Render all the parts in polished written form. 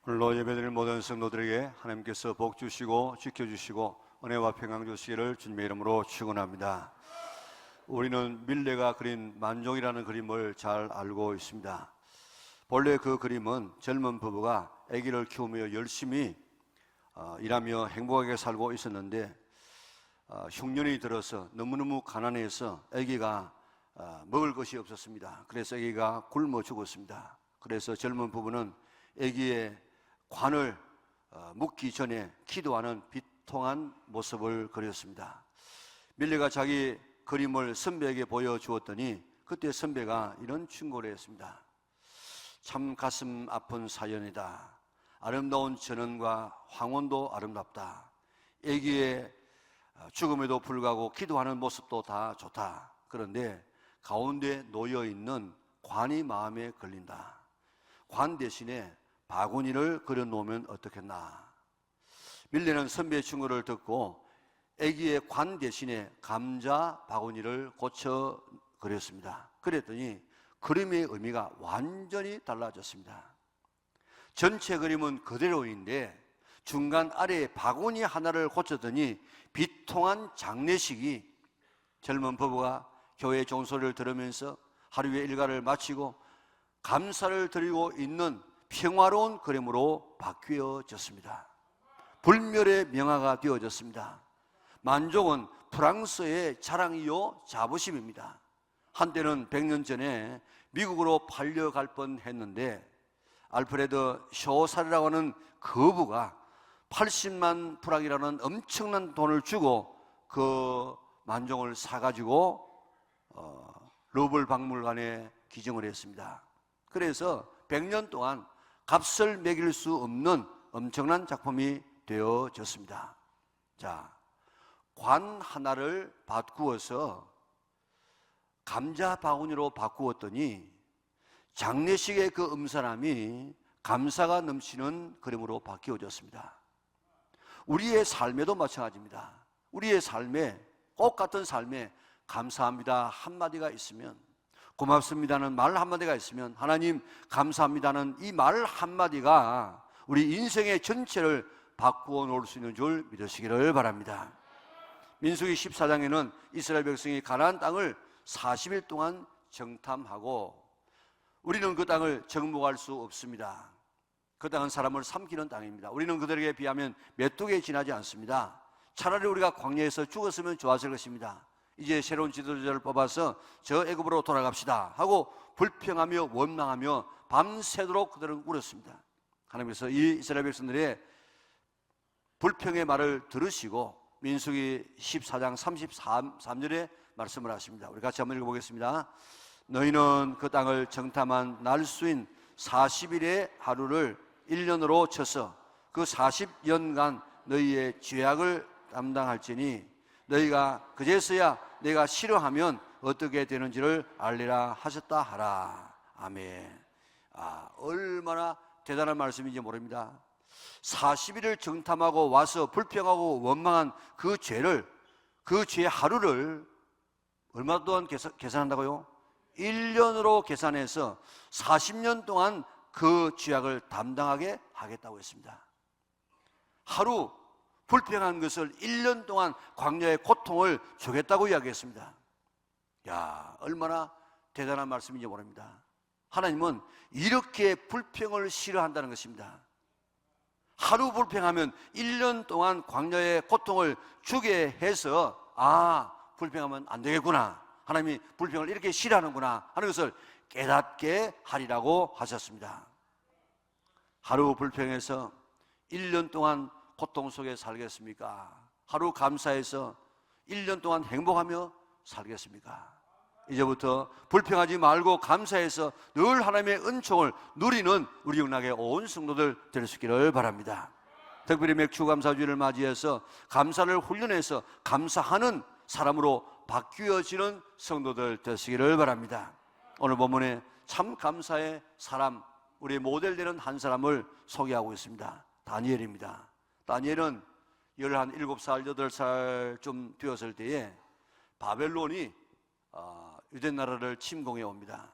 오늘로 예배드릴 모든 성도들에게 하나님께서 복 주시고 지켜주시고 은혜와 평강 주시기를 주님의 이름으로 축원합니다. 우리는 밀레가 그린 만종이라는 그림을 잘 알고 있습니다. 본래 그 그림은 젊은 부부가 아기를 키우며 열심히 일하며 행복하게 살고 있었는데 흉년이 들어서 너무너무 가난해서 아기가 먹을 것이 없었습니다. 그래서 아기가 굶어 죽었습니다. 그래서 젊은 부부는 아기의 관을 묻기 전에 기도하는 비통한 모습을 그렸습니다. 밀레가 자기 그림을 선배에게 보여주었더니 그때 선배가 이런 충고를 했습니다. 참 가슴 아픈 사연이다. 아름다운 전원과 황혼도 아름답다. 아기의 죽음에도 불구하고 기도하는 모습도 다 좋다. 그런데 가운데 놓여있는 관이 마음에 걸린다. 관 대신에 바구니를 그려놓으면 어떻겠나. 밀레는 선배의 충고를 듣고 아기의 관 대신에 감자 바구니를 고쳐 그렸습니다. 그랬더니 그림의 의미가 완전히 달라졌습니다. 전체 그림은 그대로인데 중간 아래에 바구니 하나를 고쳤더니 비통한 장례식이 젊은 부부가 교회 종소리를 들으면서 하루의 일과를 마치고 감사를 드리고 있는 평화로운 그림으로 바뀌어졌습니다. 불멸의 명화가 되어졌습니다. 만종은 프랑스의 자랑이요 자부심입니다. 한때는 100년 전에 미국으로 팔려갈 뻔했는데 알프레드 쇼사르라고 하는 거부가 80만 프랑이라는 엄청난 돈을 주고 그 만종을 사가지고 루블 박물관에 기증을 했습니다. 그래서 100년 동안 값을 매길 수 없는 엄청난 작품이 되어졌습니다. 자, 관 하나를 바꾸어서 감자 바구니로 바꾸었더니 장례식의 그 음사람이 감사가 넘치는 그림으로 바뀌어졌습니다. 우리의 삶에도 마찬가지입니다. 우리의 삶에, 똑같은 삶에 감사합니다 한마디가 있으면, 고맙습니다는 말 한마디가 있으면, 하나님 감사합니다는 이 말 한마디가 우리 인생의 전체를 바꾸어 놓을 수 있는 줄 믿으시기를 바랍니다. 민수기 14장에는 이스라엘 백성이 가나안 땅을 40일 동안 정탐하고, 우리는 그 땅을 정복할 수 없습니다. 그 땅은 사람을 삼키는 땅입니다. 우리는 그들에게 비하면 메뚜기에 지나지 않습니다. 차라리 우리가 광야에서 죽었으면 좋았을 것입니다. 이제 새로운 지도자를 뽑아서 저 애굽으로 돌아갑시다 하고 불평하며 원망하며 밤새도록 그들은 울었습니다. 하나님께서 이 이스라엘 백성들의 불평의 말을 들으시고 민수기 14장 33절에 말씀을 하십니다. 우리 같이 한번 읽어보겠습니다. 너희는 그 땅을 정탐한 날수인 40일의 하루를 1년으로 쳐서 그 40년간 너희의 죄악을 담당할지니 너희가 그제서야 내가 싫어하면 어떻게 되는지를 알리라 하셨다 하라. 아멘. 얼마나 대단한 말씀인지 모릅니다. 40일을 정탐하고 와서 불평하고 원망한 그 죄를, 그 죄 하루를 얼마 동안 계산한다고요? 1년으로 계산해서 40년 동안 그 죄악을 담당하게 하겠다고 했습니다. 하루 불평한 것을 1년 동안 광야의 고통을 주겠다고 이야기했습니다. 야, 얼마나 대단한 말씀인지 모릅니다. 하나님은 이렇게 불평을 싫어한다는 것입니다. 하루 불평하면 1년 동안 광야의 고통을 주게 해서 불평하면 안 되겠구나, 하나님이 불평을 이렇게 싫어하는구나 하는 것을 깨닫게 하리라고 하셨습니다. 하루 불평해서 1년 동안 고통 속에 살겠습니까? 하루 감사해서 1년 동안 행복하며 살겠습니까? 이제부터 불평하지 말고 감사해서 늘 하나님의 은총을 누리는 우리 영락의 온 성도들 될 수 있기를 바랍니다. 특별히 맥주감사주일을 맞이해서 감사를 훈련해서 감사하는 사람으로 바뀌어지는 성도들 되시기를 바랍니다. 오늘 본문에 참 감사의 사람, 우리의 모델되는 한 사람을 소개하고 있습니다. 다니엘입니다. 다니엘은 17살, 8살쯤 되었을 때에 바벨론이 유대 나라를 침공해 옵니다.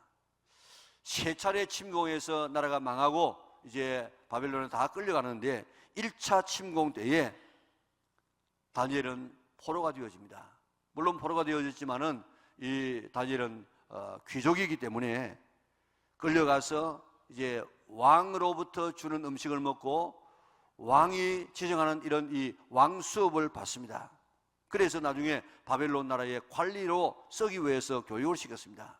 세 차례 침공해서 나라가 망하고 이제 바벨론에 다 끌려가는데 1차 침공 때에 다니엘은 포로가 되어집니다. 물론 포로가 되어졌지만은 이 다니엘은 귀족이기 때문에 끌려가서 이제 왕으로부터 주는 음식을 먹고 왕이 지정하는 이런 이 왕수업을 받습니다. 그래서 나중에 바벨론 나라의 관리로 쓰기 위해서 교육을 시켰습니다.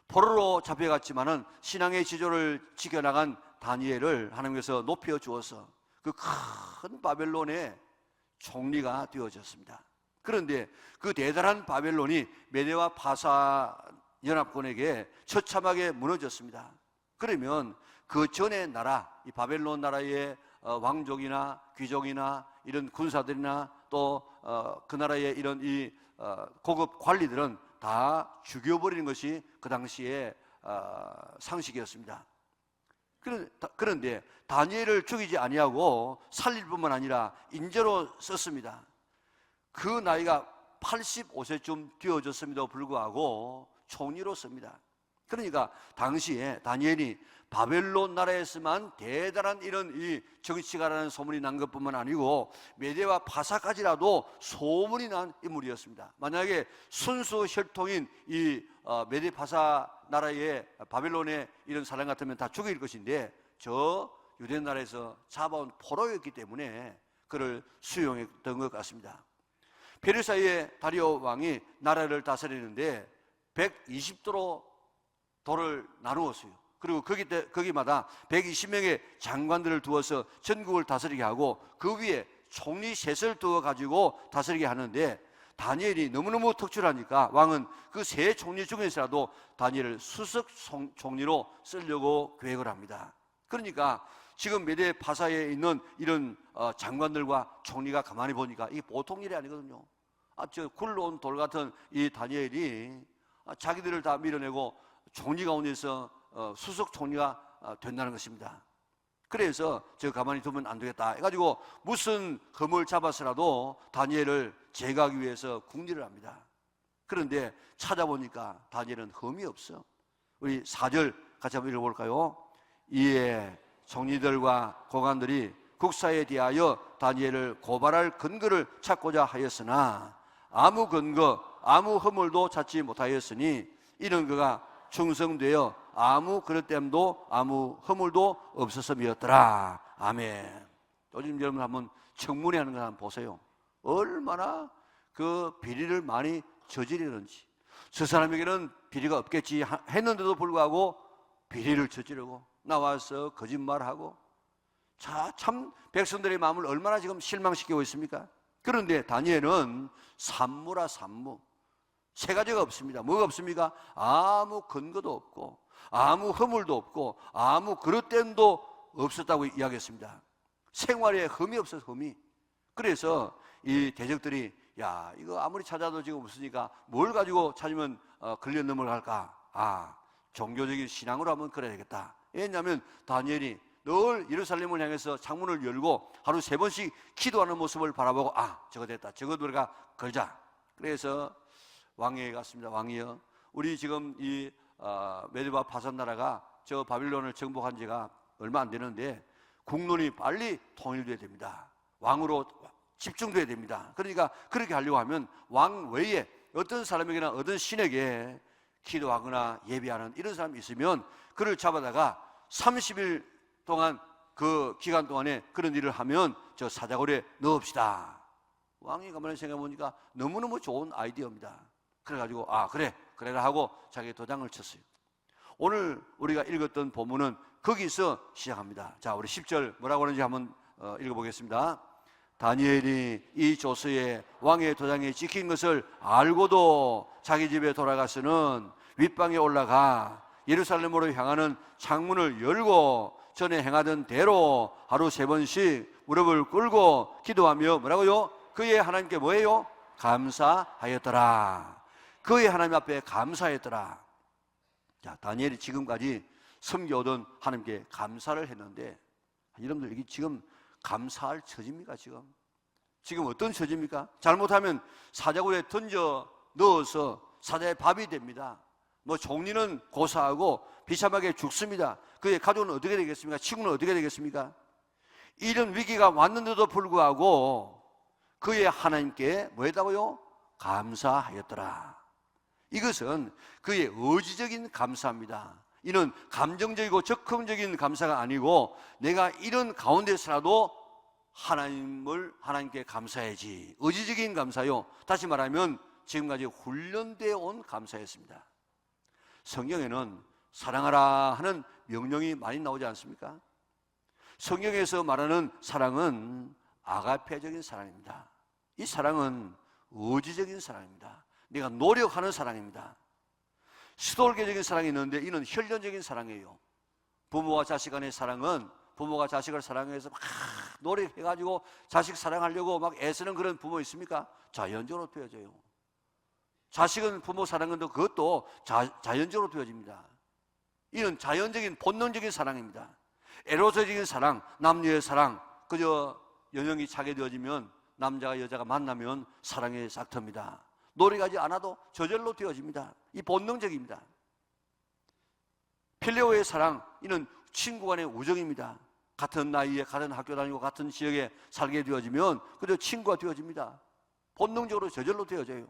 포로로 잡혀갔지만은 신앙의 지조를 지켜나간 다니엘을 하나님께서 높여 주어서 그 큰 바벨론의 총리가 되어졌습니다. 그런데 그 대단한 바벨론이 메대와 바사 연합군에게 처참하게 무너졌습니다. 그러면 그 전의 나라, 이 바벨론 나라의 왕족이나 귀족이나 이런 군사들이나 또 그 나라의 이런 이 고급 관리들은 다 죽여버리는 것이 그 당시의 상식이었습니다. 그런데 다니엘을 죽이지 아니하고 살릴 뿐만 아니라 인재로 썼습니다. 그 나이가 85세쯤 되어졌음에도 불구하고 총리로 씁니다. 그러니까 당시에 다니엘이 바벨론 나라에서만 대단한 이런 이 정치가라는 소문이 난 것뿐만 아니고 메대와 바사까지라도 소문이 난 인물이었습니다. 만약에 순수 혈통인 이 메대 바사 나라의 바벨론의 이런 사람 같으면 다 죽일 것인데 저 유대 나라에서 잡아온 포로였기 때문에 그를 수용했던 것 같습니다. 페르시아의 다리오 왕이 나라를 다스리는데 120도로 도를 나누었어요. 그리고 거기마다 120명의 장관들을 두어서 전국을 다스리게 하고 그 위에 총리 셋을 두어 가지고 다스리게 하는데 다니엘이 너무너무 특출하니까 왕은 그 세 총리 중에서라도 다니엘을 수석 총리로 쓰려고 계획을 합니다. 그러니까 지금 메대 바사에 있는 이런 장관들과 총리가 가만히 보니까 이게 보통 일이 아니거든요. 저 굴러온 돌 같은 이 다니엘이 자기들을 다 밀어내고 총리 가운데서 수석 총리가 된다는 것입니다. 그래서 저 가만히 두면 안 되겠다 해가지고 무슨 검을 잡아서라도 다니엘을 제거하기 위해서 궁리를 합니다. 그런데 찾아보니까 다니엘은 흠이 없어. 우리 4절 같이 한번 읽어볼까요? 이에 총리들과 고관들이 국사에 대하여 다니엘을 고발할 근거를 찾고자 하였으나 아무 근거, 아무 허물도 찾지 못하였으니 이런 그가 충성되어 아무 그릇됨도 아무 허물도 없었음이었더라. 아멘. 요즘 여러분 한번 청문회 하는 거 한번 보세요. 얼마나 그 비리를 많이 저지르는지. 저 사람에게는 비리가 없겠지 했는데도 불구하고 비리를 저지르고 나와서 거짓말하고 참 백성들의 마음을 얼마나 지금 실망시키고 있습니까? 그런데 다니엘은 산무라 산무. 세 가지가 없습니다. 뭐가 없습니까? 아무 근거도 없고 아무 허물도 없고 아무 그릇됨도 없었다고 이야기했습니다. 생활에 흠이 없어서 흠이. 그래서 이 대적들이 야 이거 아무리 찾아도 지금 없으니까 뭘 가지고 찾으면 걸려 넘어갈까? 종교적인 신앙으로 한번 그래야 되겠다. 왜냐하면 다니엘이 늘 예루살렘을 향해서 창문을 열고 하루 3번씩 기도하는 모습을 바라보고 저거 됐다. 저거 우리가 걸자. 그래서 왕에게 갔습니다. 왕이여, 우리 지금 이 메대와 바산 나라가 저 바빌론을 정복한 지가 얼마 안 되는데 국론이 빨리 통일돼야 됩니다. 왕으로 집중돼야 됩니다. 그러니까 그렇게 하려고 하면 왕 외에 어떤 사람에게나 어떤 신에게 기도하거나 예배하는 이런 사람이 있으면 그를 잡아다가 30일 동안 그 기간 동안에 그런 일을 하면 저 사자골에 넣읍시다. 왕이 가만히 생각해 보니까 너무너무 좋은 아이디어입니다. 그래가지고 그래라 하고 자기 도장을 쳤어요. 오늘 우리가 읽었던 본문은 거기서 시작합니다. 자, 우리 10절 뭐라고 하는지 한번 읽어보겠습니다. 다니엘이 이 조서에 왕의 도장이 찍힌 것을 알고도 자기 집에 돌아가서는 윗방에 올라가 예루살렘으로 향하는 창문을 열고 전에 행하던 대로 하루 3번씩 무릎을 꿇고 기도하며 뭐라고요? 그의 하나님께 뭐예요? 감사하였더라. 그의 하나님 앞에 감사했더라. 자, 다니엘이 지금까지 섬겨오던 하나님께 감사를 했는데 여러분들 이게 지금 감사할 처지입니까? 지금 어떤 처지입니까? 잘못하면 사자굴에 던져 넣어서 사자의 밥이 됩니다. 뭐 종리는 고사하고 비참하게 죽습니다. 그의 가족은 어떻게 되겠습니까? 친구는 어떻게 되겠습니까? 이런 위기가 왔는데도 불구하고 그의 하나님께 뭐 했다고요? 감사하였더라. 이것은 그의 의지적인 감사입니다. 이는 감정적이고 적극적인 감사가 아니고 내가 이런 가운데서라도 하나님께 감사해야지. 의지적인 감사요. 다시 말하면 지금까지 훈련되어 온 감사였습니다. 성경에는 사랑하라 하는 명령이 많이 나오지 않습니까? 성경에서 말하는 사랑은 아가페적인 사랑입니다. 이 사랑은 의지적인 사랑입니다. 내가 노력하는 사랑입니다. 시돌계적인 사랑이 있는데 이는 혈련적인 사랑이에요. 부모와 자식 간의 사랑은 부모가 자식을 사랑해서 막 노력해가지고 자식 사랑하려고 막 애쓰는 그런 부모 있습니까? 자연적으로 되어져요. 자식은 부모 사랑하는데 그것도 자연적으로 되어집니다. 이는 자연적인 본능적인 사랑입니다. 에로적인 사랑, 남녀의 사랑, 그저 연령이 차게 되어지면 남자가 여자가 만나면 사랑에 싹틉니다. 노력하지 않아도 저절로 되어집니다. 이 본능적입니다. 필레오의 사랑, 이는 친구 간의 우정입니다. 같은 나이에 같은 학교 다니고 같은 지역에 살게 되어지면 그저 친구가 되어집니다. 본능적으로 저절로 되어져요.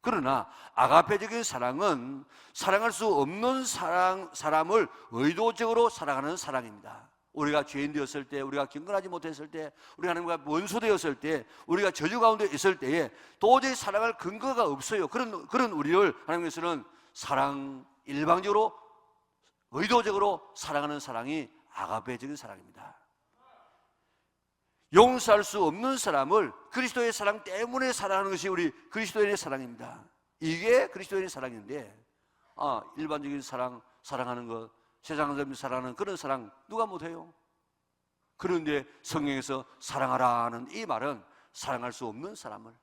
그러나 아가페적인 사랑은 사랑할 수 없는 사람을 의도적으로 사랑하는 사랑입니다. 우리가 죄인 되었을 때, 우리가 경건하지 못했을 때, 우리가 하나님과 원수되었을 때, 우리가 저주 가운데 있을 때에 도저히 사랑할 근거가 없어요. 그런 우리를 하나님께서는 일방적으로 의도적으로 사랑하는 사랑이 아가페적인 사랑입니다. 용서할 수 없는 사람을 그리스도의 사랑 때문에 사랑하는 것이 우리 그리스도인의 사랑입니다. 이게 그리스도인의 사랑인데, 일반적인 사랑하는 것, 세상을 사랑하는 그런 사랑 누가 못해요? 그런데 성경에서 사랑하라는 이 말은 사랑할 수 없는 사람을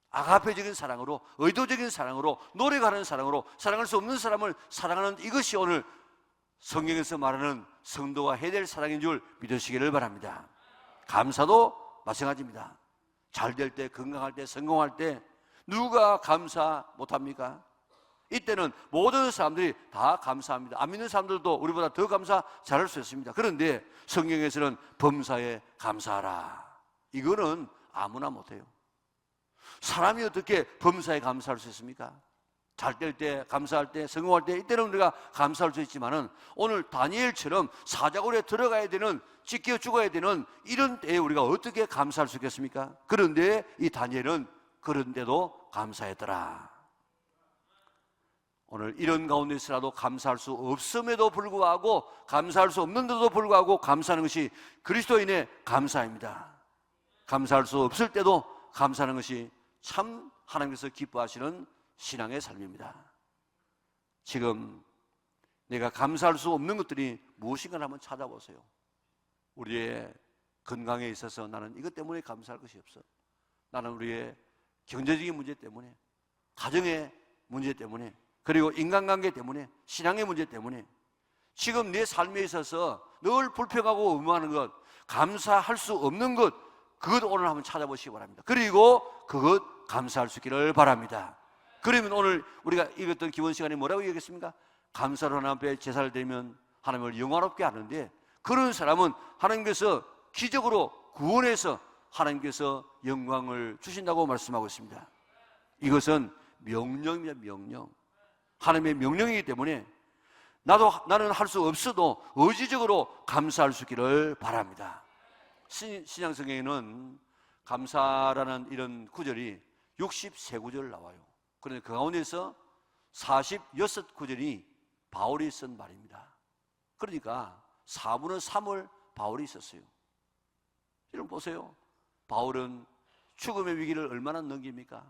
아가페적인 사랑으로, 의도적인 사랑으로, 노력하는 사랑으로 사랑할 수 없는 사람을 사랑하는 이것이 오늘 성경에서 말하는 성도가 해야 될 사랑인 줄 믿으시기를 바랍니다. 감사도 마찬가지입니다. 잘 될 때, 건강할 때, 성공할 때 누가 감사 못합니까? 이때는 모든 사람들이 다 감사합니다. 안 믿는 사람들도 우리보다 더 감사 잘할 수 있습니다. 그런데 성경에서는 범사에 감사하라, 이거는 아무나 못해요. 사람이 어떻게 범사에 감사할 수 있습니까? 잘 될 때, 감사할 때, 성공할 때 이때는 우리가 감사할 수 있지만은 오늘 다니엘처럼 사자굴에 들어가야 되는, 찢겨 죽어야 되는 이런 때에 우리가 어떻게 감사할 수 있겠습니까? 그런데 이 다니엘은 그런데도 감사했더라. 오늘 이런 가운데서라도 감사할 수 없음에도 불구하고, 감사할 수 없는데도 불구하고 감사하는 것이 그리스도인의 감사입니다. 감사할 수 없을 때도 감사하는 것이 참 하나님께서 기뻐하시는 신앙의 삶입니다. 지금 내가 감사할 수 없는 것들이 무엇인가 한번 찾아보세요. 우리의 건강에 있어서 나는 이것 때문에 감사할 것이 없어. 나는 우리의 경제적인 문제 때문에, 가정의 문제 때문에, 그리고 인간관계 때문에, 신앙의 문제 때문에 지금 내 삶에 있어서 늘 불평하고 의무하는 것, 감사할 수 없는 것, 그것 오늘 한번 찾아보시기 바랍니다. 그리고 그것 감사할 수 있기를 바랍니다. 그러면 오늘 우리가 읽었던 기본 시간에 뭐라고 얘기했습니까? 감사로 하나님 앞에 제사를 드리면 하나님을 영화롭게 하는데, 그런 사람은 하나님께서 기적으로 구원해서 하나님께서 영광을 주신다고 말씀하고 있습니다. 이것은 명령입니다. 명령. 하나님의 명령이기 때문에 나는 할 수 없어도 의지적으로 감사할 수 있기를 바랍니다. 신약성경에는 감사라는 이런 구절이 63구절 나와요. 그런데 그 가운데서 46구절이 바울이 쓴 말입니다. 그러니까 4분의 3을 바울이 썼어요. 여러분 보세요. 바울은 죽음의 위기를 얼마나 넘깁니까?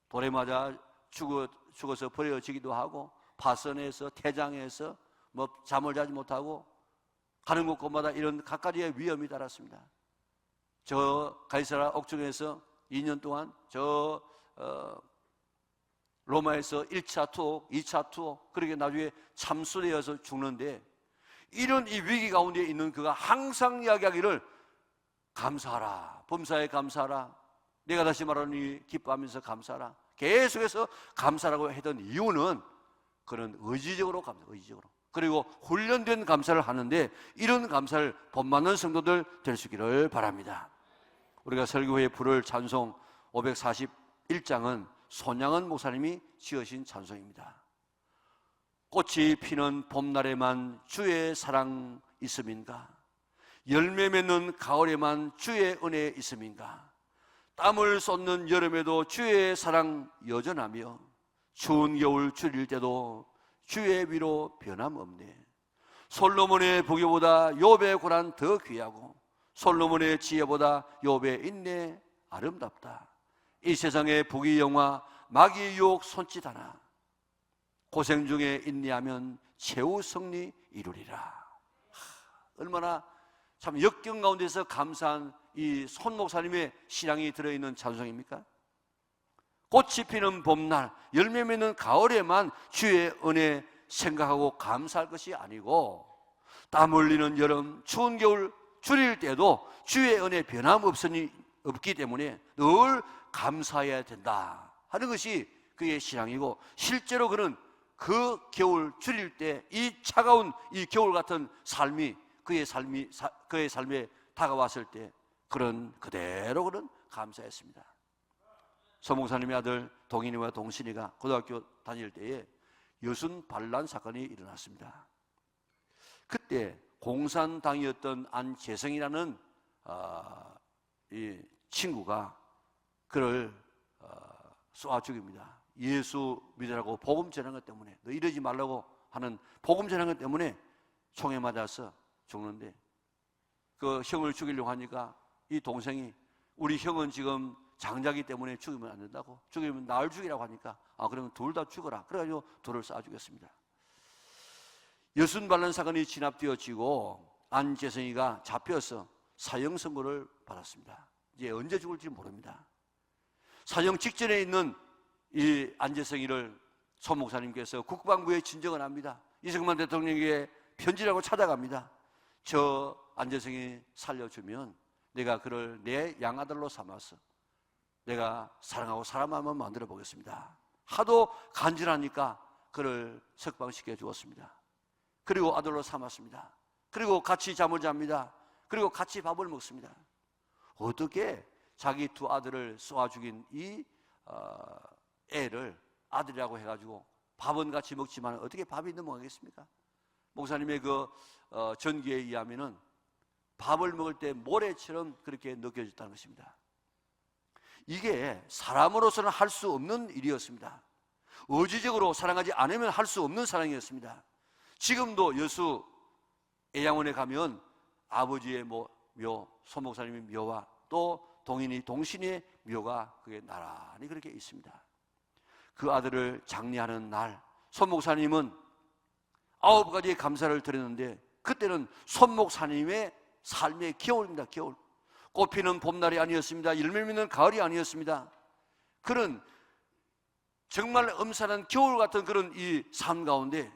돌에 맞아 죽어서 버려지기도 하고, 파선에서, 태장에서 잠을 자지 못하고 가는 곳곳마다 이런 갖가지의 위험이 달았습니다. 저 가이사라 옥중에서 2년 동안 로마에서 1차 투옥, 2차 투옥, 그렇게 나중에 참수되어서 죽는데, 이런 이 위기 가운데 있는 그가 항상 이야기하기를 감사하라, 범사에 감사하라, 내가, 다시 말하니, 기뻐하면서 감사하라, 계속해서 감사라고 했던 이유는, 그가 감사를 그런 의지적으로 감사, 의지적으로. 그리고 훈련된 감사를 하는데 이런 감사를 본받는 성도들 될 수 있기를 바랍니다. 우리가 설교회에 부를 찬송 541장은 손양은 목사님이 지으신 찬송입니다. 꽃이 피는 봄날에만 주의 사랑 있음인가? 열매 맺는 가을에만 주의 은혜 있음인가? 땀을 쏟는 여름에도 주의 사랑 여전하며 추운 겨울 추릴 때도 주의 위로 변함없네. 솔로몬의 부귀보다 욥의 고난 더 귀하고 솔로몬의 지혜보다 욥의 인내 아름답다. 이 세상의 부귀 영화 마귀 유혹 손짓 하나 고생 중에 인내하면 최후 승리 이루리라. 얼마나 참 역경 가운데서 감사한 이 손 목사님의 신앙이 들어있는 찬송입니까? 꽃이 피는 봄날, 열매 맺는 가을에만 주의 은혜 생각하고 감사할 것이 아니고 땀 흘리는 여름, 추운 겨울 줄일 때도 주의 은혜 변함없기 때문에 늘 감사해야 된다 하는 것이 그의 신앙이고, 실제로 그는 그 겨울 줄일 때 이 차가운 이 겨울 같은 삶이 그의 삶에 다가왔을 때 그런 그대로 그는 감사했습니다. 서 목사님의 아들 동인이와 동신이가 고등학교 다닐 때에 여순 반란 사건이 일어났습니다. 그때 공산당이었던 안재성이라는 이 친구가 그를 쏘아 죽입니다. 예수 믿으라고 복음 전한 것 때문에, 너 이러지 말라고 하는 복음 전한 것 때문에 총에 맞아서 죽는데, 그 형을 죽이려고 하니까 이 동생이 우리 형은 지금 장자기 때문에 죽이면 안 된다고, 죽이면 나를 죽이라고 하니까 그러면 둘 다 죽어라. 그래가지고 둘을 쏴 죽였습니다. 여순 반란 사건이 진압되어지고 안재성이가 잡혀서 사형 선고를 받았습니다. 이제 언제 죽을지 모릅니다. 사형 직전에 있는 이 안재성이를 소 목사님께서 국방부에 진정을 합니다. 이승만 대통령에게 편지라고 찾아갑니다. 저 안재성이 살려주면 내가 그를 내 양아들로 삼아서 내가 사랑하고 사람 한번 만들어 보겠습니다. 하도 간절하니까 그를 석방시켜 주었습니다. 그리고 아들로 삼았습니다. 그리고 같이 잠을 잡니다. 그리고 같이 밥을 먹습니다. 어떻게 자기 두 아들을 쏘아 죽인 이 애를 아들이라고 해가지고 밥은 같이 먹지만 어떻게 밥이 넘어가겠습니까? 목사님의 그 전기에 의하면은 밥을 먹을 때 모래처럼 그렇게 느껴졌다는 것입니다. 이게 사람으로서는 할 수 없는 일이었습니다. 의지적으로 사랑하지 않으면 할 수 없는 사랑이었습니다. 지금도 여수 애양원에 가면 아버지의 묘, 소 목사님의 묘와 또 동인이 동신의 묘가 그게 나란히 그렇게 있습니다. 그 아들을 장례하는 날 소 목사님은 9가지의 감사를 드렸는데, 그때는 소 목사님의 삶의 겨울입니다. 겨울. 꽃피는 봄날이 아니었습니다. 열매 맺는 가을이 아니었습니다. 그런 정말 엄살한 겨울 같은 그런 이 삶 가운데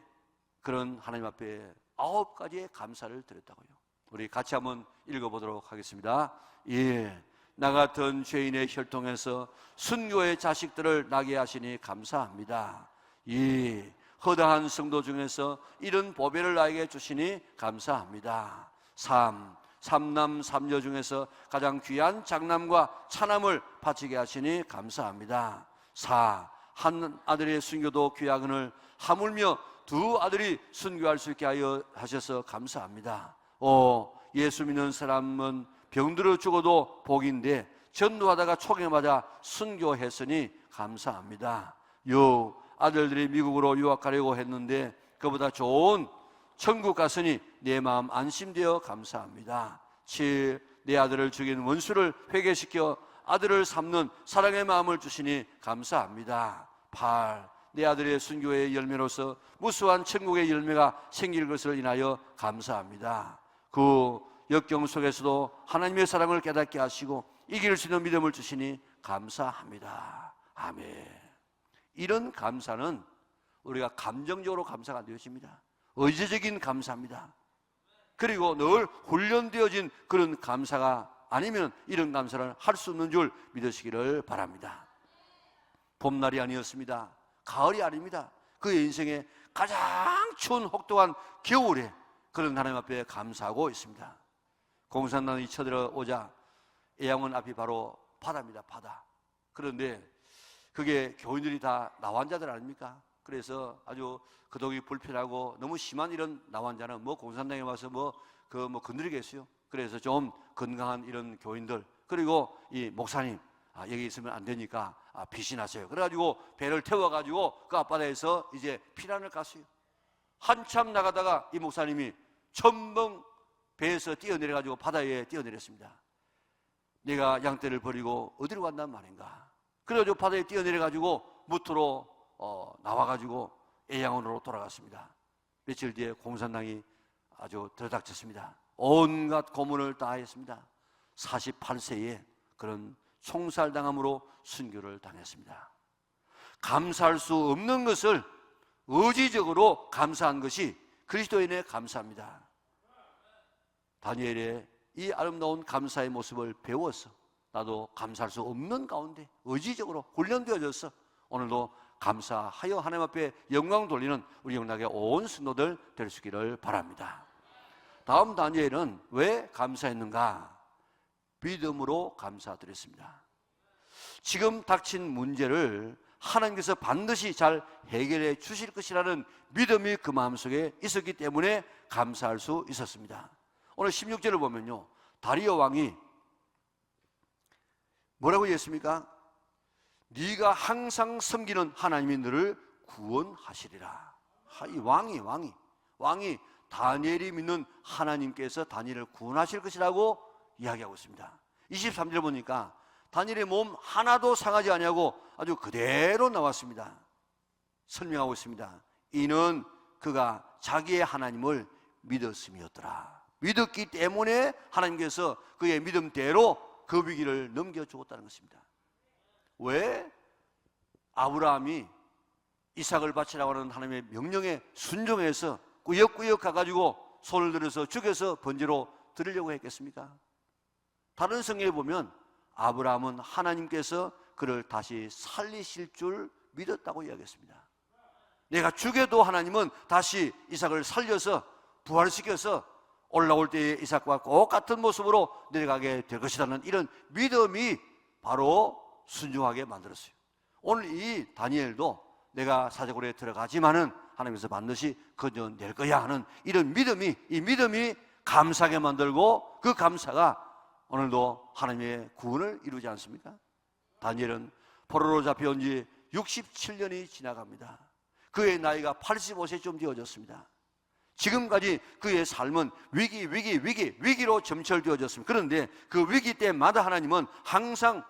그런 하나님 앞에 9가지의 감사를 드렸다고요. 우리 같이 한번 읽어보도록 하겠습니다. 예, 나 같은 죄인의 혈통에서 순교의 자식들을 나게 하시니 감사합니다. 예, 허다한 성도 중에서 이런 보배를 나에게 주시니 감사합니다. 3, 삼남 삼녀 중에서 가장 귀한 장남과 차남을 바치게 하시니 감사합니다. 4, 한 아들의 순교도 귀하거늘 하물며 두 아들이 순교할 수 있게 하여 하셔서 감사합니다. 5, 예수 믿는 사람은 병들어 죽어도 복인데 전도하다가 총에 맞아 순교했으니 감사합니다. 6, 아들들이 미국으로 유학가려고 했는데 그보다 좋은 천국 갔으니 내 마음 안심되어 감사합니다. 7, 내 아들을 죽인 원수를 회개시켜 아들을 삼는 사랑의 마음을 주시니 감사합니다. 8, 내 아들의 순교의 열매로서 무수한 천국의 열매가 생길 것을 인하여 감사합니다. 9, 역경 속에서도 하나님의 사랑을 깨닫게 하시고 이길 수 있는 믿음을 주시니 감사합니다. 아멘. 이런 감사는 우리가 감정적으로 감사가 안 되어집니다. 의지적인 감사입니다. 그리고 늘 훈련되어진 그런 감사가 아니면 이런 감사를 할 수 없는 줄 믿으시기를 바랍니다. 봄날이 아니었습니다. 가을이 아닙니다. 그의 인생에 가장 추운 혹독한 겨울에 그런 하나님 앞에 감사하고 있습니다. 공산당이 쳐들어오자 애양원 앞이 바로 바다입니다. 바다. 그런데 그게 교인들이 다 나환자들 아닙니까? 그래서 아주 거동이 불편하고 너무 심한 이런 나환자는 뭐 공산당에 와서 건드리겠어요. 그래서 좀 건강한 이런 교인들, 그리고 이 목사님, 여기 있으면 안 되니까 피신하세요. 그래가지고 배를 태워가지고 그 앞바다에서 이제 피난을 갔어요. 한참 나가다가 이 목사님이 첨벙 배에서 뛰어내려가지고 바다에 뛰어내렸습니다. 내가 양떼를 버리고 어디로 간단 말인가. 그래가지고 바다에 뛰어내려가지고 무트로 나와가지고 애양원으로 돌아갔습니다. 며칠 뒤에 공산당이 아주 들어닥쳤습니다. 온갖 고문을 다 했습니다. 48세에 그런 총살당함으로 순교를 당했습니다. 감사할 수 없는 것을 의지적으로 감사한 것이 그리스도인의 감사입니다. 다니엘의 이 아름다운 감사의 모습을 배워서 나도 감사할 수 없는 가운데 의지적으로 훈련되어져서 오늘도 감사하여 하나님 앞에 영광 돌리는 우리 영락의 온 성도들 될 수 있기를 바랍니다. 다음 다니엘은 왜 감사했는가? 믿음으로 감사드렸습니다. 지금 닥친 문제를 하나님께서 반드시 잘 해결해 주실 것이라는 믿음이 그 마음속에 있었기 때문에 감사할 수 있었습니다. 오늘 16절을 보면요, 다리오 왕이 뭐라고 했습니까? 네가 항상 섬기는 하나님이 너를 구원하시리라. 이 왕이 다니엘이 믿는 하나님께서 다니엘을 구원하실 것이라고 이야기하고 있습니다. 23절 보니까 다니엘의 몸 하나도 상하지 아니하고 아주 그대로 나왔습니다. 설명하고 있습니다. 이는 그가 자기의 하나님을 믿었음이었더라. 믿었기 때문에 하나님께서 그의 믿음대로 그 위기를 넘겨주었다는 것입니다. 왜? 아브라함이 이삭을 바치라고 하는 하나님의 명령에 순종해서 꾸역꾸역 가가지고 손을 들어서 죽여서 번제로 드리려고 했겠습니까? 다른 성경에 보면 아브라함은 하나님께서 그를 다시 살리실 줄 믿었다고 이야기했습니다. 내가 죽여도 하나님은 다시 이삭을 살려서 부활시켜서 올라올 때의 이삭과 똑같은 모습으로 내려가게 될 것이라는 이런 믿음이 바로 순종하게 만들었어요. 오늘 이 다니엘도 내가 사자굴에 들어가지만은 하나님께서 반드시 건져낼 거야 하는 이런 믿음이, 이 믿음이 감사하게 만들고 그 감사가 오늘도 하나님의 구원을 이루지 않습니까? 다니엘은 포로로 잡혀온 지 67년이 지나갑니다. 그의 나이가 85세쯤 되어졌습니다. 지금까지 그의 삶은 위기로 점철되어졌습니다. 그런데 그 위기 때마다 하나님은 항상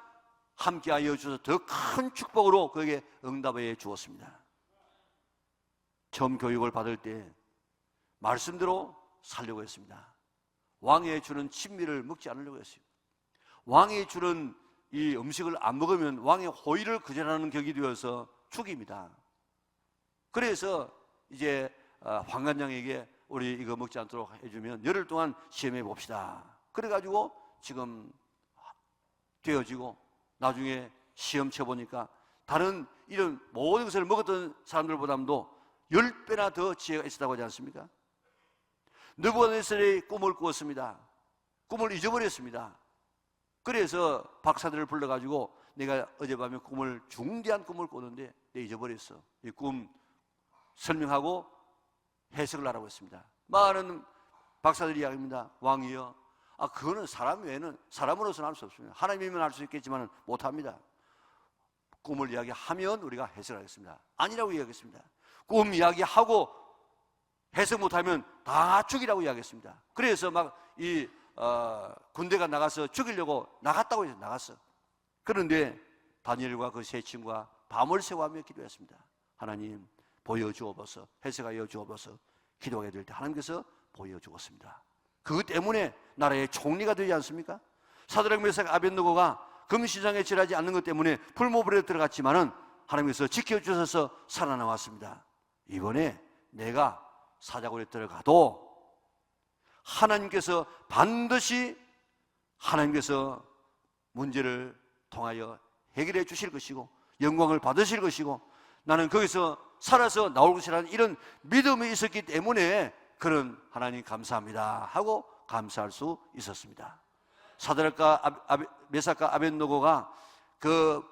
함께하여 주셔서 더 큰 축복으로 그에게 응답해 주었습니다. 처음 교육을 받을 때 말씀대로 살려고 했습니다. 왕이 주는 친미를 먹지 않으려고 했어요. 왕이 주는 이 음식을 안 먹으면 왕의 호의를 거절하는 격이 되어서 죽입니다. 그래서 이제 황관장에게 우리 이거 먹지 않도록 해주면 열흘 동안 시험해 봅시다. 그래가지고 지금 되어지고 나중에 시험 쳐보니까 다른 이런 모든 것을 먹었던 사람들보다도 10배나 더 지혜가 있었다고 하지 않습니까? 느부갓네살이 꿈을 꾸었습니다. 꿈을 잊어버렸습니다. 그래서 박사들을 불러가지고 내가 어젯밤에 중대한 꿈을 꿨는데 내가 잊어버렸어. 이 꿈 설명하고 해석을 하라고 했습니다. 많은 박사들이 이야기합니다. 왕이여, 그거는 사람 외에는, 사람으로서는 할 수 없습니다. 하나님이면 할 수 있겠지만 못합니다. 꿈을 이야기하면 우리가 해석하겠습니다. 아니라고 이야기했습니다. 꿈 이야기하고 해석 못하면 다 죽이라고 이야기했습니다. 그래서 군대가 나가서 죽이려고 나갔다고 해서 나갔어. 그런데 다니엘과 그 세 친구가 밤을 새워하며 기도했습니다. 하나님 보여주옵소서, 해석하여 주옵소서. 기도하게 될 때 하나님께서 보여주었습니다. 그것 때문에 나라의 총리가 되지 않습니까? 사드락 메삭 아벳느고가 금시장에 지나지 않는 것 때문에 풀모불에 들어갔지만은 하나님께서 지켜주셔서 살아나왔습니다. 이번에 내가 사자굴에 들어가도 하나님께서 반드시 문제를 통하여 해결해 주실 것이고 영광을 받으실 것이고 나는 거기서 살아서 나올 것이라는 이런 믿음이 있었기 때문에 그런 하나님 감사합니다 하고 감사할 수 있었습니다. 사드락과 메삭과 아벳노고가 그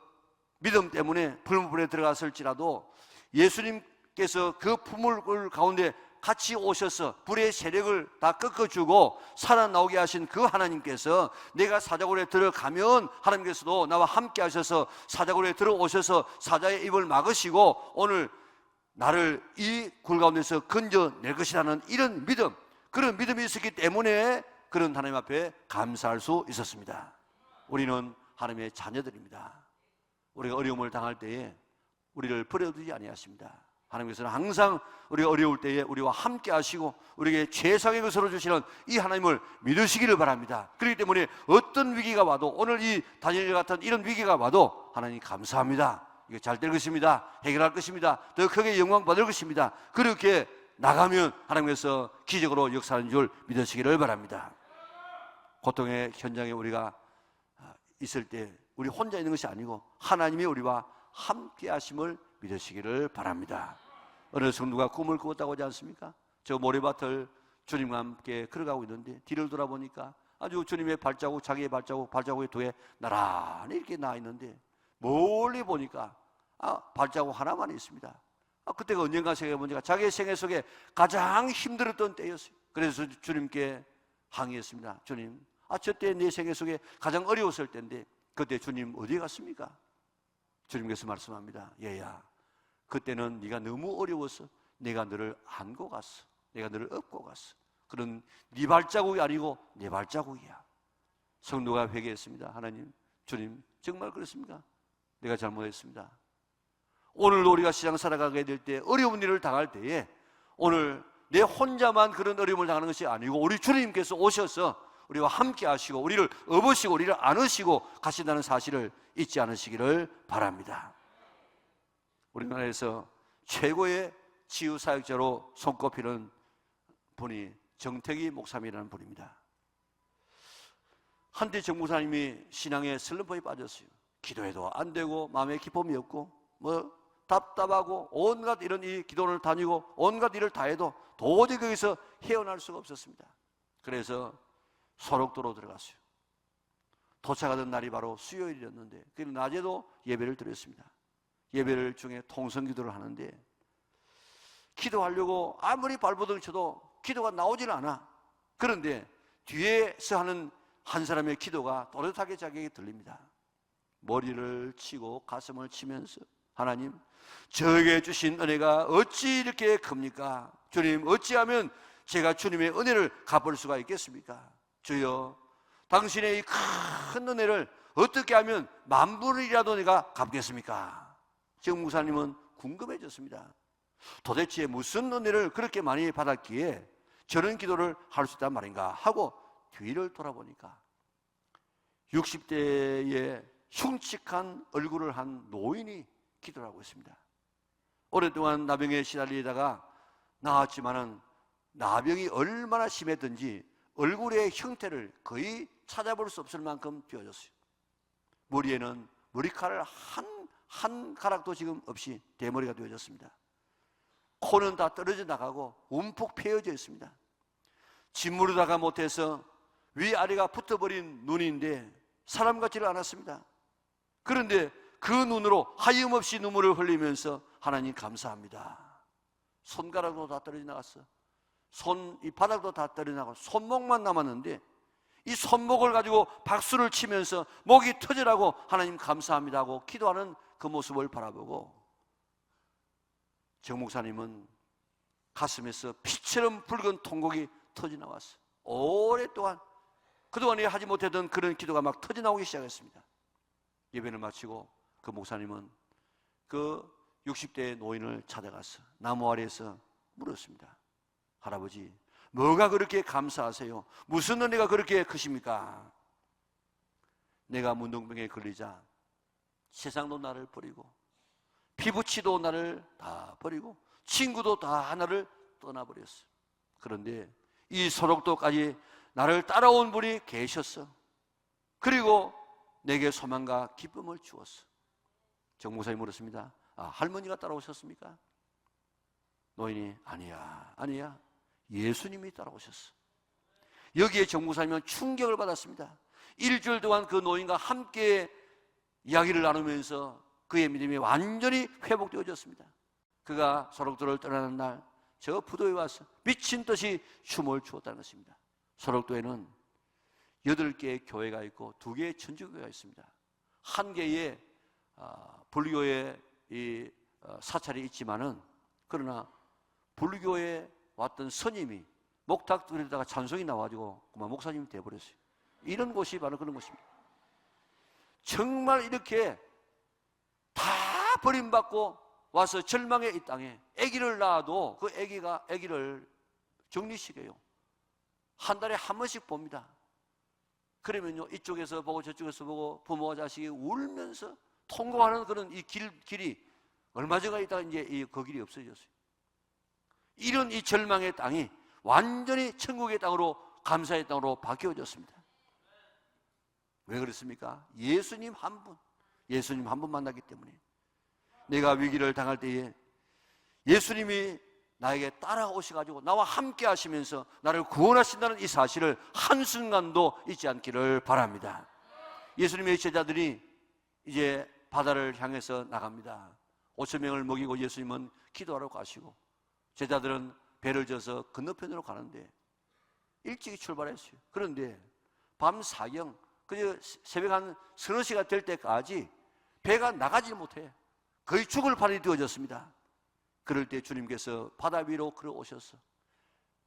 믿음 때문에 불문불에 들어갔을지라도 예수님께서 그 풀물 가운데 같이 오셔서 불의 세력을 다 꺾어주고 살아나오게 하신 그 하나님께서 내가 사자굴에 들어가면 하나님께서도 나와 함께 하셔서 사자굴에 들어오셔서 사자의 입을 막으시고 오늘 나를 이 굴 가운데서 건져낼 것이라는 이런 믿음, 그런 믿음이 있었기 때문에 그런 하나님 앞에 감사할 수 있었습니다. 우리는 하나님의 자녀들입니다. 우리가 어려움을 당할 때에 우리를 버려두지 아니하십니다. 하나님께서는 항상 우리가 어려울 때에 우리와 함께 하시고 우리에게 최상의 것으로 주시는 이 하나님을 믿으시기를 바랍니다. 그렇기 때문에 어떤 위기가 와도, 오늘 이 다니엘 같은 이런 위기가 와도 하나님 감사합니다. 이거 잘 될 것입니다. 해결할 것입니다. 더 크게 영광 받을 것입니다. 그렇게 나가면 하나님께서 기적으로 역사하는 줄 믿으시기를 바랍니다. 고통의 현장에 우리가 있을 때 우리 혼자 있는 것이 아니고 하나님이 우리와 함께 하심을 믿으시기를 바랍니다. 어느 성도가 꿈을 꾸었다고 하지 않습니까? 저 모래밭을 주님과 함께 걸어가고 있는데 뒤를 돌아보니까 아주 주님의 발자국, 자기의 발자국이 두 개 나란히 이렇게 나 있는데 멀리 보니까 발자국 하나만 있습니다. 그때가 언젠가 생각해보니까 자기의 생애 속에 가장 힘들었던 때였어요. 그래서 주님께 항의했습니다. 주님, 저 때 내 생애 속에 가장 어려웠을 때인데 그때 주님 어디에 갔습니까? 주님께서 말씀합니다. 얘야, 그때는 네가 너무 어려워서 내가 너를 안고 갔어. 내가 너를 업고 갔어. 그런 네 발자국이 아니고 내 발자국이야. 성도가 회개했습니다. 하나님, 주님, 정말 그렇습니까? 내가 잘못했습니다. 오늘도 우리가 시장 살아가게 될 때, 어려운 일을 당할 때에 오늘 내 혼자만 그런 어려움을 당하는 것이 아니고 우리 주님께서 오셔서 우리와 함께 하시고 우리를 업으시고 우리를 안으시고 가신다는 사실을 잊지 않으시기를 바랍니다. 우리나라에서 최고의 치유사역자로 손꼽히는 분이 정택이 목사님이라는 분입니다. 한때 정 목사님이 신앙의 슬럼프에 빠졌어요. 기도해도 안 되고 마음에 기쁨이 없고 답답하고 온갖 이런 이 기도를 다니고 온갖 일을 다 해도 도저히 거기서 헤어날 수가 없었습니다. 그래서 소록도로 들어갔어요. 도착하던 날이 바로 수요일이었는데 그 낮에도 예배를 드렸습니다. 예배를 중에 통성기도를 하는데 기도하려고 아무리 발버둥 쳐도 기도가 나오질 않아. 그런데 뒤에서 하는 한 사람의 기도가 또렷하게 자기에게 들립니다. 머리를 치고 가슴을 치면서 하나님, 저에게 주신 은혜가 어찌 이렇게 큽니까? 주님, 어찌하면 제가 주님의 은혜를 갚을 수가 있겠습니까? 주여, 당신의 이 큰 은혜를 어떻게 하면 10,000분이라도 내가 갚겠습니까? 지금 목사님은 궁금해졌습니다. 도대체 무슨 은혜를 그렇게 많이 받았기에 저런 기도를 할 수 있단 말인가 하고 뒤를 돌아보니까 60대의 흉측한 얼굴을 한 노인이 기도를 하고 있습니다. 오랫동안 나병에 시달리다가 나았지만은 나병이 얼마나 심했든지 얼굴의 형태를 거의 찾아볼 수 없을 만큼 비어졌어요. 머리에는 머리카락 한 가락도 지금 없이 대머리가 되어졌습니다. 코는 다 떨어져 나가고 움푹 패여져 있습니다. 짓무르다가 못해서 위아래가 붙어버린 눈인데 사람 같지를 않았습니다. 그런데 그 눈으로 하염없이 눈물을 흘리면서 하나님 감사합니다. 손가락도 다 떨어져 나갔어. 이 바닥도 다 떨어져 나가고 손목만 남았는데 이 손목을 가지고 박수를 치면서 목이 터지라고 하나님 감사합니다 하고 기도하는 그 모습을 바라보고 정 목사님은 가슴에서 피처럼 붉은 통곡이 터져 나왔어. 오랫동안 그동안에 하지 못했던 그런 기도가 막 터져 나오기 시작했습니다. 예배를 마치고 그 목사님은 그 60대의 노인을 찾아가서 나무 아래에서 물었습니다. 할아버지, 뭐가 그렇게 감사하세요? 무슨 은혜가 그렇게 크십니까? 내가 문둥병에 걸리자 세상도 나를 버리고 피부치도 나를 다 버리고 친구도 다 나를 떠나버렸어. 그런데 이 소록도까지 나를 따라온 분이 계셨어. 그리고 내게 소망과 기쁨을 주었어. 정 목사님 물었습니다. 할머니가 따라오셨습니까? 노인이 아니야. 예수님이 따라오셨어. 여기에 정무사님은 충격을 받았습니다. 일주일 동안 그 노인과 함께 이야기를 나누면서 그의 믿음이 완전히 회복되어졌습니다. 그가 소록도를 떠나는 날 저 부도에 와서 미친 듯이 춤을 추었다는 것입니다. 소록도에는 8개의 교회가 있고 2개의 천주교회가 있습니다. 한 개의 불교의 사찰이 있지만은, 그러나 불교에 왔던 스님이 목탁들에다가 찬송이 나와가지고 그만 목사님이 되어버렸어요. 이런 곳이 바로 그런 곳입니다. 정말 이렇게 다 버림받고 와서 절망의 이 땅에 아기를 낳아도 그 아기를 정리시켜요. 한 달에 한 번씩 봅니다. 그러면요, 이쪽에서 보고 저쪽에서 보고 부모와 자식이 울면서 통곡하는 그런 이 길이 얼마 전에 있다가 이제 그 길이 없어졌어요. 이런 이 절망의 땅이 완전히 천국의 땅으로, 감사의 땅으로 바뀌어졌습니다. 왜 그렇습니까? 예수님 한 분 만났기 때문에. 내가 위기를 당할 때에 예수님이 나에게 따라오셔가지고 나와 함께 하시면서 나를 구원하신다는 이 사실을 한순간도 잊지 않기를 바랍니다. 예수님의 제자들이 이제 바다를 향해서 나갑니다. 5,000명을 먹이고 예수님은 기도하러 가시고, 제자들은 배를 져서 건너편으로 가는데 일찍이 출발했어요. 그런데 밤 사경, 새벽 한 서너 시가 될 때까지 배가 나가지 못해 거의 죽을 판이 되어졌습니다. 그럴 때 주님께서 바다 위로 걸어오셔서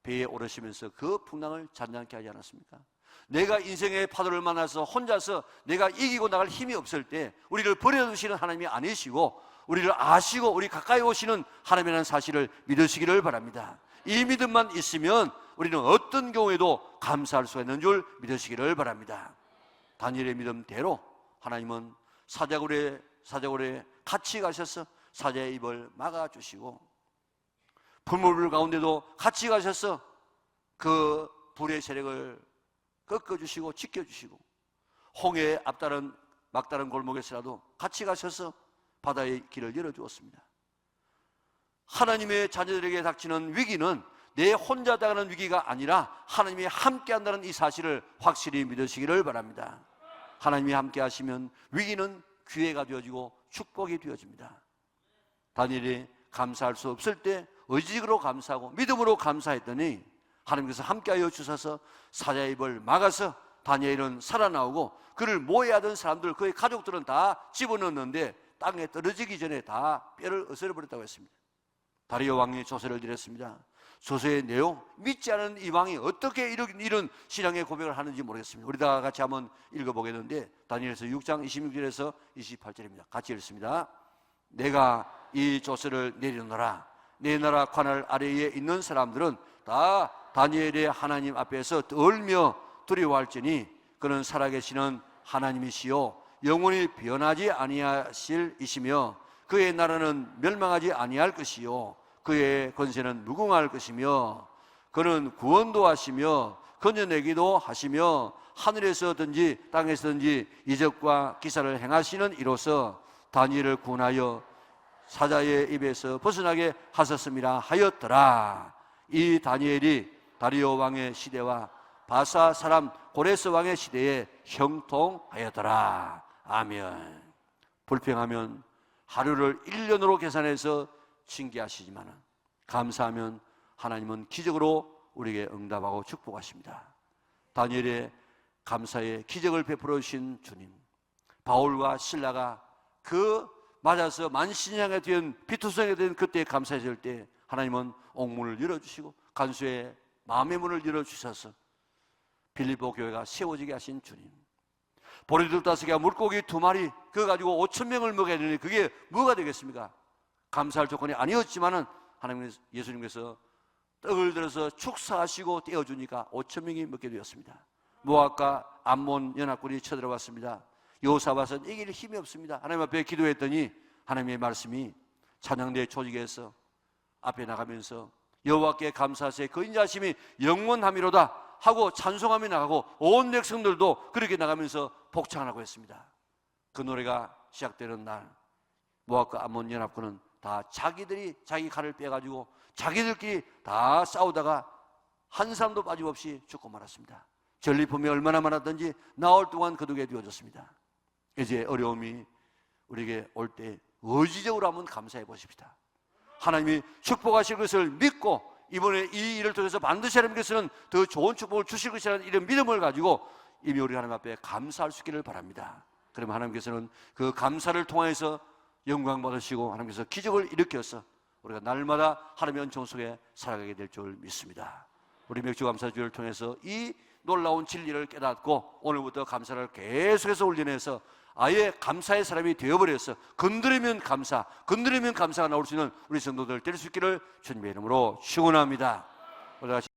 배에 오르시면서 그 풍랑을 잔잔케 하지 않았습니까? 내가 인생의 파도를 만나서 혼자서 내가 이기고 나갈 힘이 없을 때 우리를 버려두시는 하나님이 아니시고 우리를 아시고 우리 가까이 오시는 하나님이라는 사실을 믿으시기를 바랍니다. 이 믿음만 있으면 우리는 어떤 경우에도 감사할 수가 있는 줄 믿으시기를 바랍니다. 다니엘의 믿음대로 하나님은 사자굴에 같이 가셔서 사자의 입을 막아주시고, 불물 가운데도 같이 가셔서 그 불의 세력을 꺾어주시고 지켜주시고, 홍해의 막다른 골목에서라도 같이 가셔서 바다의 길을 열어주었습니다. 하나님의 자녀들에게 닥치는 위기는 내 혼자 당하는 위기가 아니라 하나님이 함께 한다는 이 사실을 확실히 믿으시기를 바랍니다. 하나님이 함께 하시면 위기는 기회가 되어지고 축복이 되어집니다. 다니엘이 감사할 수 없을 때 의지로 감사하고 믿음으로 감사했더니 하나님께서 함께하여 주셔서 사자의 입을 막아서 다니엘은 살아나오고, 그를 모해하던 사람들, 그의 가족들은 다 집어넣었는데 땅에 떨어지기 전에 다 뼈를 으스러버렸다고 했습니다. 다리오 왕이 조서를 드렸습니다. 조서의 내용, 믿지 않은 이 왕이 어떻게 이런 신앙의 고백을 하는지 모르겠습니다. 우리 다 같이 한번 읽어보겠는데, 다니엘서 6장 26절에서 28절입니다. 같이 읽습니다. 내가 이 조서를 내려놓으라. 내 나라 관할 아래에 있는 사람들은 다 다니엘의 하나님 앞에서 떨며 두려워할지니 그는 살아계시는 하나님이시요 영원히 변하지 아니하실 이시며 그의 나라는 멸망하지 아니할 것이요 그의 권세는 무궁할 것이며 그는 구원도 하시며 건져내기도 하시며 하늘에서든지 땅에서든지 이적과 기사를 행하시는 이로써 다니엘을 구원하여 사자의 입에서 벗어나게 하셨음이라 하였더라. 이 다니엘이 다리오 왕의 시대와 바사 사람 고레스 왕의 시대에 형통하였더라. 아멘. 불평하면 하루를 1년으로 계산해서 징계하시지만 감사하면 하나님은 기적으로 우리에게 응답하고 축복하십니다. 다니엘의 감사의 기적을 베풀어 주신 주님, 바울과 실라가 그 맞아서 만신창에 된 비투성이 된 그때 감사했을 때 하나님은 옥문을 열어주시고 간수의 마음의 문을 열어주셔서 빌립보 교회가 세워지게 하신 주님, 보리들 5개와 물고기 2마리 그거 가지고 5,000명을 먹여야 되는데 그게 뭐가 되겠습니까? 감사할 조건이 아니었지만은 하나님 예수님께서 떡을 들어서 축사하시고 떼어주니까 5,000명이 먹게 되었습니다. 모압과 암몬 연합군이 쳐들어왔습니다. 여호사밧은 이길 힘이 없습니다. 하나님 앞에 기도했더니 하나님의 말씀이 찬양대 조직에서 앞에 나가면서 여호와께 감사하세 그 인자하심이 영원함이로다 하고 찬송하며 나가고 온 백성들도 그렇게 나가면서 복창하라고 했습니다. 그 노래가 시작되는 날 모압과 암몬 연합군은 다 자기들이 자기 칼을 빼가지고 자기들끼리 다 싸우다가 한 사람도 빠짐없이 죽고 말았습니다. 전리품이 얼마나 많았던지 나흘 동안 거두게 되어졌습니다. 이제 어려움이 우리에게 올 때 의지적으로 한번 감사해 보십시다. 하나님이 축복하실 것을 믿고 이번에 이 일을 통해서 반드시 하나님께서는 더 좋은 축복을 주실 것이라는 이런 믿음을 가지고 이미 우리 하나님 앞에 감사할 수 있기를 바랍니다. 그러면 하나님께서는 그 감사를 통해서 영광 받으시고 하나님께서 기적을 일으켜서 우리가 날마다 하나님의 은총 속에 살아가게 될 줄 믿습니다. 우리 맥주감사주를 통해서 이 놀라운 진리를 깨닫고 오늘부터 감사를 계속해서 올려내서 아예 감사의 사람이 되어버려서 건드리면 감사가 나올 수 있는 우리 성도들 될 수 있기를 주님의 이름으로 축원합니다.